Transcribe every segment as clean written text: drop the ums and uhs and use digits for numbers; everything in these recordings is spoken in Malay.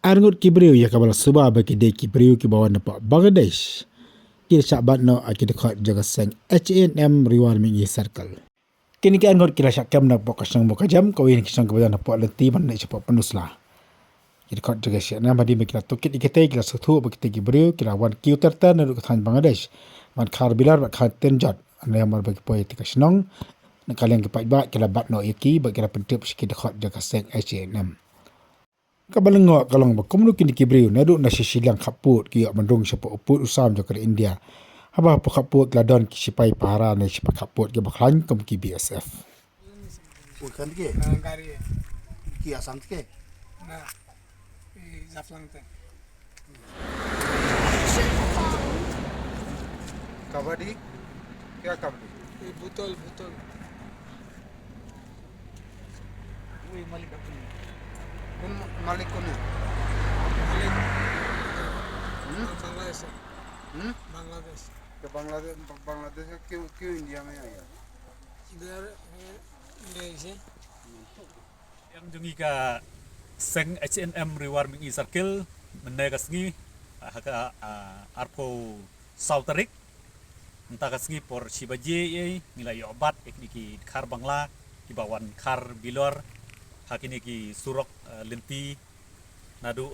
Arngut Kibriu ya kabal suba bagi de Kibriu ki bawa napak Bangladesh. Kira syabat no aki dekat jaga seng H&M Riwar Mingi Circle. Kini ki arngut kira syakam napak kasang muka jam kau ini kisang kebadan napak lenti mana cepat penuslah. Kira dekat jaga H&M hadi kira tukit ikete kira setu bagi de Kibriu kira wan kiu terta naduk ketan Bangladesh. Man khar bilar bak khar tenjot. Anda yang mar bagi poy tika senong. Nak kalian kepak bak kira bat no iki bagi kira pentip sikit dekat jaga seng H&M. Kabalengok kalong bakumnu kini Kibriu naduk nasi silang kaput ki mandung siapa uput usam jo ke India. Haba po kaput ladon ki sipai pahara na siapa kaput ki baklan kum ki BSF. Bukan ke? Gari Ki asam ke? na zaflang te. Kabadi? Kya kabadi? Botol. Wih malik apa ni? Kun malik kun ni? Bangladesh. Bangladesh. Ke Bangladesh क्यों इंडिया में आया? इधर Indonesia. Yang jungi ka seng H&M Riwar Mingi Circle menega sengi haka arpo Sautarik entah sengi por Shibaje ye nilai obat ekniki kar Bangla kibawan kar Bilor hakini ki surok lenti nadu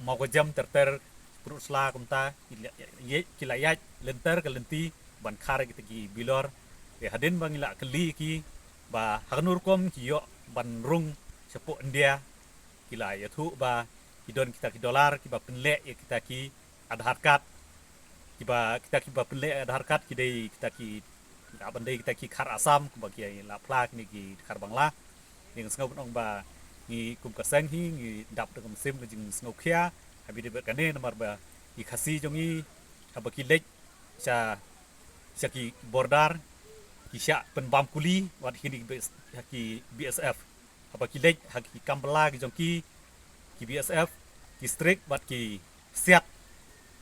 mau ke jam terter perusla kunta ye kilayat lenter ke lenti ban kar ki Bilor hadin bangila keli ki ba hagnur kom ki yo ban rung sepo India kila ya thu ba kidon kita ki dolar ki ba penle ya kita ki adhar card ki ba kita ki ba penle adhar card ki dei kita ki bandai kita ki khar asam ku ba ki la plak ni ki khar Bangla ning sngau ong ba ni kum ka sang hi ni dap de kum sim jing sngau khia habi de kan ne namar ba ki khasi jongi haba ki lek sa ki bordar kisah penbam kuli wat kini haki BSF apa kilek haki kambala ki jongki ki BSF ki strik wat ki siap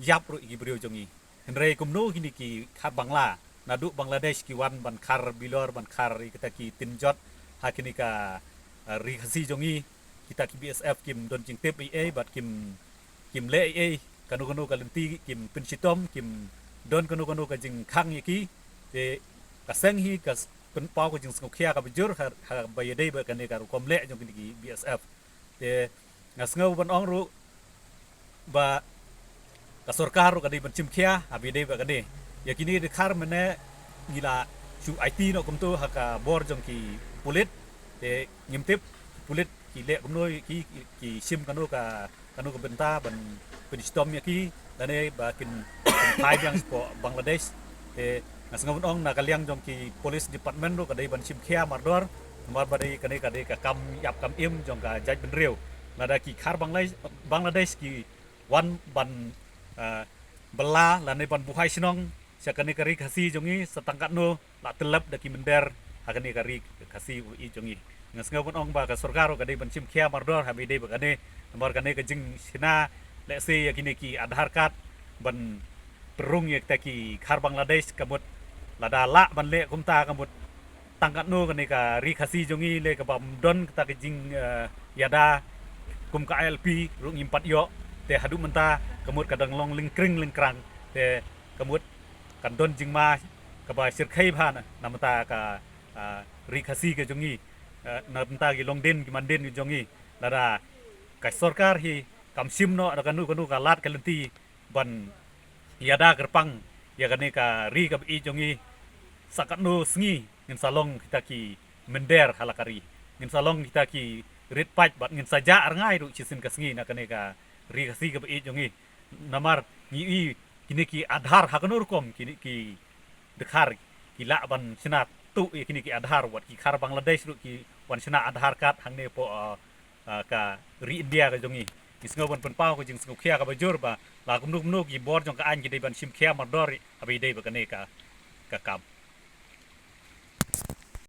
yap ru ki brio jongi henre kumno kini ki kha Bangla nadu Bangladesh ki wan ban khar Bilor ban khar kita ki tinjot hakini ka rihasi jongi kita ki BSF kim don jing tep ai bat kim le ai kanu kalenti kim pinsitom kim don kanu ka jing khang yaki te kaseng hi kas penpau ko jing sngokya ka bujur ha bayadei ba kane ka komle jong ki BSF te ngasngau ban ong ru ba ka sarkar ru ka dei ban chimkhya abidei ba kane yakini de khar mane ngila chu IT no kumtu ha ka bor jong ki pulit te ngimtip pulit ki le kumnoi ki sim kanu ka benta ban pinistom yaki dane ba kin thai yang po Bangladesh te ngasngau ong nakaliang jong ki police department ro kadai ban simkhia mardor mar badai kadai ka kam yap kam im jong ka jaj benriu lada ki khar Bangladesh ki wan ban bela lane ban buhai sinong sakane kari khasi jongi setangkat no la telap daki mender hakane kari khasi i jongi ngasngau ong ba ka sarkar ro kadai ban simkhia mardor habi dei ba kane mar kane ka jing sina lese yakini ki adhar card ban perung yak taki khar Bangladesh kamut lada la ban le kumta kamut tangkat no kane ka ri khasi jongi le ka bam don ta ke jing yada kum ka LP rung impat yo te hadu menta kamut kadang long lingkrang te kamut kan don jing ma ka ba sir khai bhan namta ka ri khasi ke jongi namta ki long den ki manden ki jongi lada ka sarkar hi kam sim no kanu ka lat kalenti ban yada gerpang ya kane ka ri ka i jongi sakatno sngi ngin salong kita ki mender halakari ngin salong kita ki red patch bat ngin saja arngai ru chisin ka sngi na kane ka ri kasi ka i jongi namar ni i kini ki adhar hakanur kom kini ki dekhar ki la ban sina tu kini ki adhar wat ki khar Bangladesh ru ki wan sina adhar card hangne po ka ri India ka jongi isngau ban penpau ko jing sngau khia ka bajur ba la kumnu ki bor jong ka an ki dei ban sim khia mardor abi dei ba kane ka kam